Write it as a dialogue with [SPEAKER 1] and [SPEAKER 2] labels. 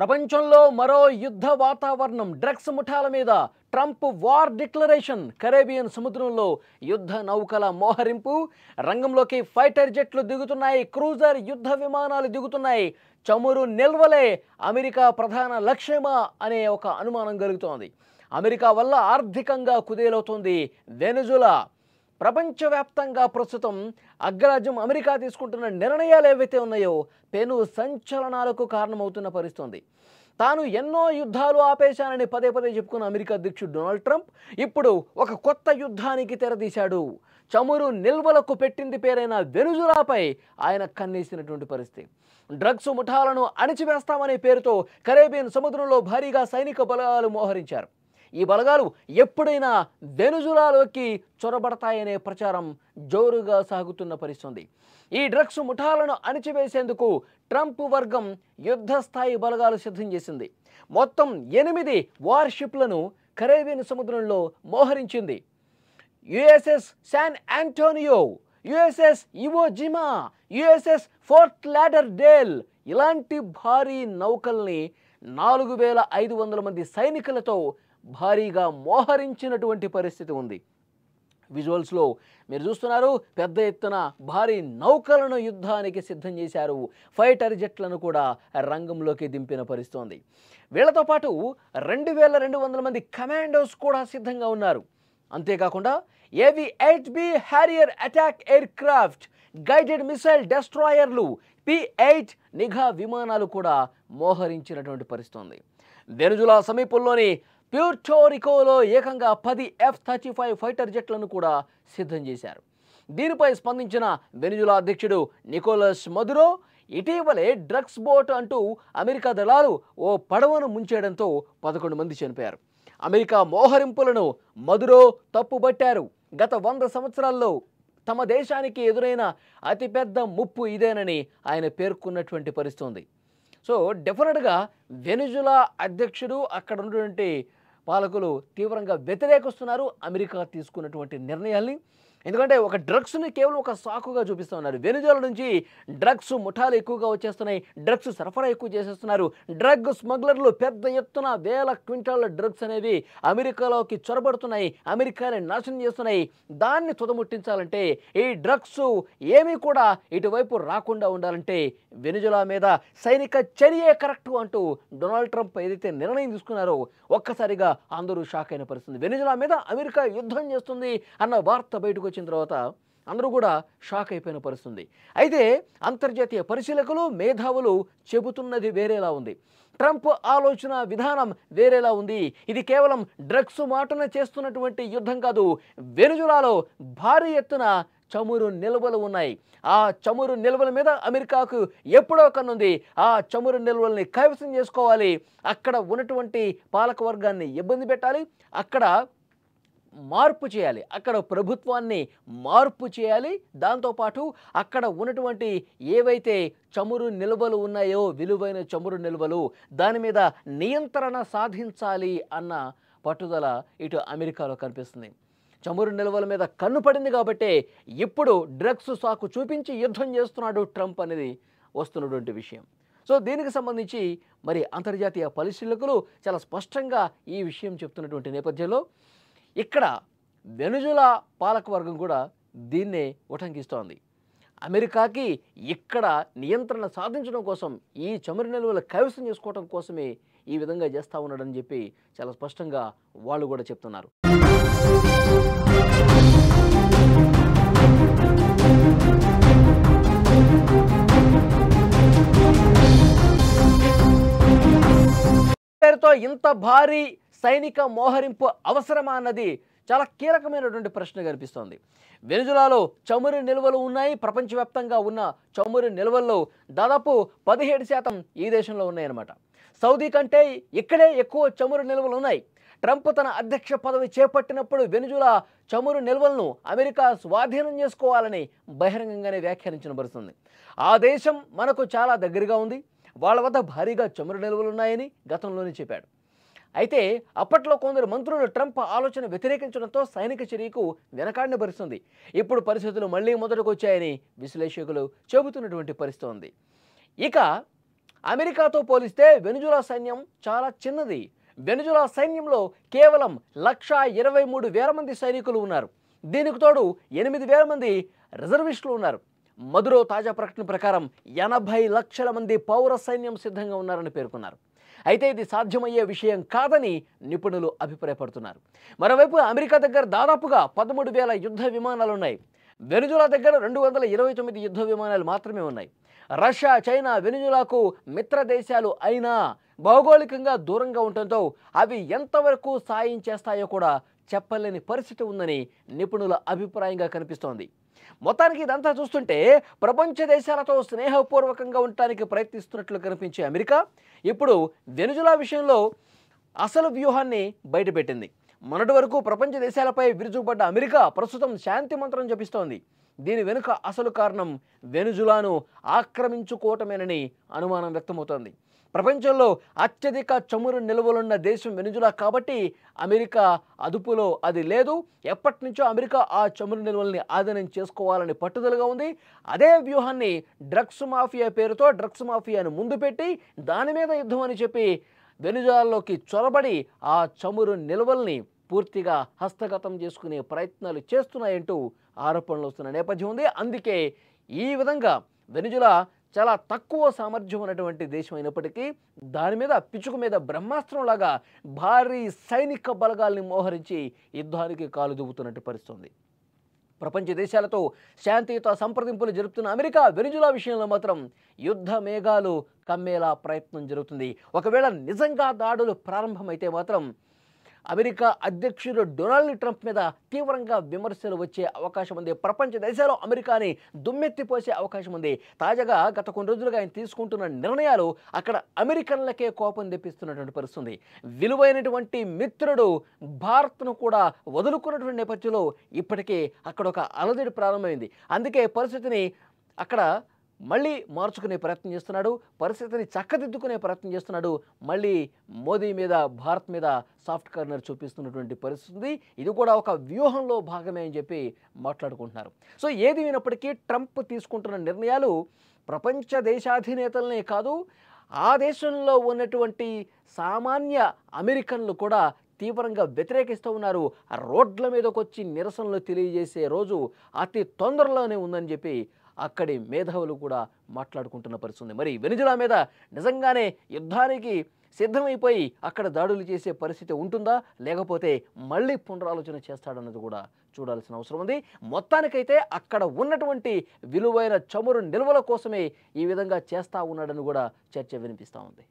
[SPEAKER 1] ప్రపంచంలో మరో యుద్ధ వాతావరణం. డ్రగ్స్ ముఠాల మీద ట్రంప్ వార్ డిక్లరేషన్. కరేబియన్ సముద్రంలో యుద్ధ నౌకల మోహరింపు. రంగంలోకి ఫైటర్ జెట్లు దిగుతున్నాయి, క్రూజర్ యుద్ధ విమానాలు దిగుతున్నాయి. చమురు నిల్వలే అమెరికా ప్రధాన లక్ష్యమా అనే ఒక అనుమానం కలుగుతోంది. అమెరికా వల్ల ఆర్థికంగా కుదేలవుతుంది వెనెజులా. ప్రపంచవ్యాప్తంగా ప్రస్తుతం అగ్రరాజ్యం అమెరికా తీసుకుంటున్న నిర్ణయాలు ఏవైతే ఉన్నాయో పెను సంచలనాలకు కారణమవుతున్న పరిస్థితి. తాను ఎన్నో యుద్ధాలు ఆపేశానని పదే పదే చెప్పుకున్న అమెరికా అధ్యక్షుడు డొనాల్డ్ ట్రంప్ ఇప్పుడు ఒక కొత్త యుద్ధానికి తెరదీశాడు. చమురు నిల్వలకు పెట్టింది పేరైన వెనెజులాపై ఆయన కన్నేసినటువంటి పరిస్థితి. డ్రగ్స్ ముఠాలను అణిచివేస్తామనే పేరుతో కరేబియన్ సముద్రంలో భారీగా సైనిక బలగాలు మోహరించారు. ఈ బలగాలు ఎప్పుడైనా వెనెజులాలోకి చొరబడతాయనే ప్రచారం జోరుగా సాగుతున్న పరిస్థితి. ఈ డ్రగ్స్ ముఠాలను అణిచివేసేందుకు ట్రంప్ వర్గం యుద్ధస్థాయి బలగాలు సిద్ధం చేసింది. మొత్తం 8 వార్షిప్లను కరేబియన్ సముద్రంలో మోహరించింది. యుఎస్ఎస్ శాన్ ఆంటోనియో, యుఎస్ఎస్ ఇవో జిమా, యుఎస్ఎస్ ఫోర్ట్ లాడర్డేల్ ఇలాంటి భారీ నౌకల్ని 4500 మంది సైనికులతో భారీగా మోహరించినటువంటి పరిస్థితి ఉంది. విజువల్స్లో మీరు చూస్తున్నారు, పెద్ద ఎత్తున భారీ నౌకలను యుద్ధానికి సిద్ధం చేశారు. ఫైటర్ జెట్లను కూడా రంగంలోకి దింపిన పరిస్థితి. వీళ్లతో పాటు 2200 మంది కమాండోస్ కూడా సిద్ధంగా ఉన్నారు. అంతేకాకుండా AV eight B harrier attack aircraft, guided missile డెస్ట్రాయర్లు, P-8 నిఘా విమానాలు కూడా మోహరించినటువంటి పరిస్థితి. వెనెజులా సమీపంలోని ప్యూర్టోరికోలో ఏకంగా 10 F-35 ఫైటర్ జెట్లను కూడా సిద్ధం చేశారు. దీనిపై స్పందించిన వెనెజులా అధ్యక్షుడు నికోలస్ మదురో ఇటీవలే డ్రగ్స్ బోట్ అంటూ అమెరికా దళాలు ఓ పడవను ముంచేయడంతో 11 మంది చనిపోయారు. అమెరికా మోహరింపులను మదురో తప్పుబట్టారు. గత 100 సంవత్సరాల్లో తమ దేశానికి ఎదురైన అతిపెద్ద ముప్పు ఇదేనని ఆయన పేర్కొన్నటువంటి పరిస్థితి ఉంది. సో డెఫినెట్గా వెనెజులా అధ్యక్షుడు అక్కడ ఉన్నటువంటి పాలకులు తీవ్రంగా వ్యతిరేకిస్తున్నారు అమెరికా తీసుకున్నటువంటి నిర్ణయాల్ని. ఎందుకంటే ఒక డ్రగ్స్ని కేవలం ఒక సాకుగా చూపిస్తూ ఉన్నారు. వెనెజులా నుంచి డ్రగ్స్ ముఠాలు ఎక్కువగా వచ్చేస్తున్నాయి, డ్రగ్స్ సరఫరా ఎక్కువ చేసేస్తున్నారు. డ్రగ్ స్మగ్లర్లు పెద్ద ఎత్తున 1000 క్వింటాల డ్రగ్స్ అనేవి అమెరికాలోకి చొరబడుతున్నాయి, అమెరికాని నాశనం చేస్తున్నాయి. దాన్ని తుదముట్టించాలంటే, ఈ డ్రగ్స్ ఏమీ కూడా ఇటువైపు రాకుండా ఉండాలంటే వెనెజులా మీద సైనిక చర్యే కరెక్ట్ అంటూ డొనాల్డ్ ట్రంప్ ఏదైతే నిర్ణయం తీసుకున్నారో ఒక్కసారిగా అందరూ షాక్ అయిన పరిస్థితి. వెనెజులా మీద అమెరికా యుద్ధం చేస్తుంది అన్న వార్త బయటకు వచ్చిన తర్వాత అందరూ కూడా షాక్ అయిపోయిన పరిస్థితి. అయితే అంతర్జాతీయ పరిశీలకులు, మేధావులు చెబుతున్నది వేరేలా ఉంది. ట్రంప్ ఆలోచన విధానం వేరేలా ఉంది. ఇది కేవలం డ్రగ్స్ మాటన చేస్తున్నటువంటి యుద్ధం కాదు. వెనెజులాలో భారీ ఎత్తున చమురు నిల్వలు ఉన్నాయి. ఆ చమురు నిల్వల మీద అమెరికాకు ఎప్పుడో కన్నుంది. ఆ చమురు నిల్వల్ని కైవసం చేసుకోవాలి, అక్కడ ఉన్నటువంటి పాలక వర్గాన్ని ఇబ్బంది పెట్టాలి, అక్కడ మార్పు చేయాలి, అక్కడ ప్రభుత్వాన్ని మార్పు చేయాలి. దాంతోపాటు అక్కడ ఉన్నటువంటి ఏవైతే చమురు నిల్వలు ఉన్నాయో, విలువైన చమురు నిల్వలు, దాని మీద నియంత్రణ సాధించాలి అన్న పట్టుదల ఇటు అమెరికాలో కనిపిస్తుంది. చమురు నిల్వల మీద కన్ను పడింది కాబట్టే ఇప్పుడు డ్రగ్స్ సాకు చూపించి యుద్ధం చేస్తున్నాడు ట్రంప్ అనేది వస్తున్నటువంటి విషయం. సో దీనికి సంబంధించి మరి అంతర్జాతీయ పరిశీలకులు చాలా స్పష్టంగా ఈ విషయం చెప్తున్నటువంటి నేపథ్యంలో ఇక్కడ వెనెజులా పాలకవర్గం కూడా దీన్నే ఉటంకిస్తోంది. అమెరికాకి ఇక్కడ నియంత్రణ సాధించడం కోసం, ఈ చమురు నిల్వలు కైవసం చేసుకోవడం కోసమే ఈ విధంగా చేస్తూ ఉన్నాడని చెప్పి చాలా స్పష్టంగా వాళ్ళు కూడా చెప్తున్నారు. పేరుతో ఇంత భారీ సైనిక మోహరింపు అవసరమా అన్నది చాలా కీలకమైనటువంటి ప్రశ్న కనిపిస్తోంది. వెనెజులాలో చమురు నిల్వలు ఉన్నాయి. ప్రపంచవ్యాప్తంగా ఉన్న చమురు నిల్వల్లో దాదాపు 17% ఈ దేశంలో ఉన్నాయన్నమాట. సౌదీ కంటే ఇక్కడే ఎక్కువ చమురు నిల్వలు ఉన్నాయి. ట్రంప్ తన అధ్యక్ష పదవి చేపట్టినప్పుడు వెనెజులా చమురు నిల్వలను అమెరికా స్వాధీనం చేసుకోవాలని బహిరంగంగానే వ్యాఖ్యానించిన పరిస్థితుంది. ఆ దేశం మనకు చాలా దగ్గరగా ఉంది, వాళ్ళ వద్ద భారీగా చమురు నిల్వలు ఉన్నాయని గతంలోనే చెప్పాడు. అయితే అప్పట్లో కొందరు మంత్రులు ట్రంప్ ఆలోచన వ్యతిరేకించడంతో సైనిక చర్యకు వెనకాడిన పరిస్థితి. ఇప్పుడు పరిస్థితులు మళ్ళీ మొదటికి వచ్చాయని విశ్లేషకులు చెబుతున్నటువంటి పరిస్థితి ఉంది. ఇక అమెరికాతో పోలిస్తే వెనుజులా సైన్యం చాలా చిన్నది. వెనుజులా సైన్యంలో కేవలం 1,23,000 మంది సైనికులు ఉన్నారు. దీనికి తోడు 8,000 మంది రిజర్విస్టులు ఉన్నారు. మదురో తాజా ప్రకటన ప్రకారం 80 లక్షల మంది పౌర సైన్యం సిద్ధంగా ఉన్నారని పేర్కొన్నారు. అయితే ఇది సాధ్యమయ్యే విషయం కాదని నిపుణులు అభిప్రాయపడుతున్నారు. మరోవైపు అమెరికా దగ్గర దాదాపుగా 13,000 యుద్ధ విమానాలు ఉన్నాయి. వెనుజులా దగ్గర 229 యుద్ధ విమానాలు మాత్రమే ఉన్నాయి. రష్యా, చైనా వెనుజులాకు మిత్ర దేశాలు అయినా భౌగోళికంగా దూరంగా ఉండటంతో అవి ఎంతవరకు సాయం చేస్తాయో కూడా చెప్పలేని పరిస్థితి ఉందని నిపుణుల అభిప్రాయంగా కనిపిస్తోంది. మొత్తానికి ఇదంతా చూస్తుంటే ప్రపంచ దేశాలతో స్నేహపూర్వకంగా ఉండటానికి ప్రయత్నిస్తున్నట్లు కనిపించే అమెరికా ఇప్పుడు వెనుజులా విషయంలో అసలు వ్యూహాన్ని బయటపెట్టింది. మొన్నటి వరకు ప్రపంచ దేశాలపై విరుచుకుపడ్డ అమెరికా ప్రస్తుతం శాంతి మంత్రం జపిస్తోంది. దీని వెనుక అసలు కారణం వెనుజులాను ఆక్రమించుకోవటమేనని అనుమానం వ్యక్తమవుతోంది. ప్రపంచంలో అత్యధిక చమురు నిల్వలున్న దేశం వెనుజులా కాబట్టి అమెరికా అదుపులో అది లేదు. ఎప్పటి నుంచో అమెరికా ఆ చమురు నిల్వల్ని ఆధీనం చేసుకోవాలని పట్టుదలగా ఉంది. అదే వ్యూహాన్ని డ్రగ్స్ మాఫియా పేరుతో డ్రగ్స్ మాఫియాను ముందు పెట్టి దాని మీద యుద్ధం అని చెప్పి వెనుజులాలోకి చొరబడి ఆ చమురు నిల్వల్ని పూర్తిగా హస్తగతం చేసుకునే ప్రయత్నాలు చేస్తున్నాయంటూ ఆరోపణలు వస్తున్న నేపథ్యం ఉంది. అందుకే ఈ విధంగా వెనుజులా చాలా తక్కువ సామర్థ్యం ఉన్నటువంటి దేశం అయినప్పటికీ దాని మీద పిచ్చుకు మీద బ్రహ్మాస్త్రంలాగా భారీ సైనిక బలగాల్ని మోహరించి యుద్ధానికి కాలు దువ్వుతున్నట్టు పరిస్థితుంది. ప్రపంచ దేశాలతో శాంతియుత సంప్రదింపులు జరుపుతున్న అమెరికా వెనుజులా విషయంలో మాత్రం యుద్ధ మేఘాలు కమ్మేలా ప్రయత్నం జరుగుతుంది. ఒకవేళ నిజంగా దాడులు ప్రారంభమైతే మాత్రం అమెరికా అధ్యక్షుడు డొనాల్డ్ ట్రంప్ మీద తీవ్రంగా విమర్శలు వచ్చే అవకాశం ఉంది. ప్రపంచ దేశాలు అమెరికాని దుమ్మెత్తిపోసే అవకాశం ఉంది. తాజాగా గత కొన్ని రోజులుగా ఆయన తీసుకుంటున్న నిర్ణయాలు అక్కడ అమెరికన్లకే కోపం తెప్పిస్తున్నటువంటి పరిస్థితుంది. విలువైనటువంటి మిత్రుడు భారత్ను కూడా వదులుకున్నటువంటి నేపథ్యంలో ఇప్పటికే అక్కడ ఒక అలజడి ప్రారంభమైంది. అందుకే పరిస్థితిని అక్కడ మళ్ళీ మార్చుకునే ప్రయత్నం చేస్తున్నాడు. పరిస్థితిని చక్కదిద్దుకునే ప్రయత్నం చేస్తున్నాడు. మళ్ళీ మోదీ మీద భారత్ మీద సాఫ్ట్ కార్నర్ చూపిస్తున్నటువంటి పరిస్థితి. ఇది కూడా ఒక వ్యూహంలో భాగమే అని చెప్పి మాట్లాడుకుంటున్నారు. సో ఏది అయినప్పటికీ ట్రంప్ తీసుకుంటున్న నిర్ణయాలు ప్రపంచ దేశాధినేతలనే కాదు, ఆ దేశంలో ఉన్నటువంటి సామాన్య అమెరికన్లు కూడా తీవ్రంగా వ్యతిరేకిస్తూ ఉన్నారు. రోడ్ల మీదకి వచ్చి నిరసనలు తెలియజేసే రోజు అతి తొందరలోనే ఉందని చెప్పి అక్కడి మేధావులు కూడా మాట్లాడుకుంటున్న పరిస్థితి. మరి వెనుజులా మీద నిజంగానే యుద్ధానికి సిద్ధమైపోయి అక్కడ దాడులు చేసే పరిస్థితి ఉంటుందా, లేకపోతే మళ్ళీ పునరాలోచన చేస్తాడన్నది కూడా చూడాల్సిన అవసరం ఉంది. మొత్తానికైతే అక్కడ ఉన్నటువంటి విలువైన చమురు నిల్వల కోసమే ఈ విధంగా చేస్తూ ఉన్నాడని కూడా చర్చ వినిపిస్తూ ఉంది.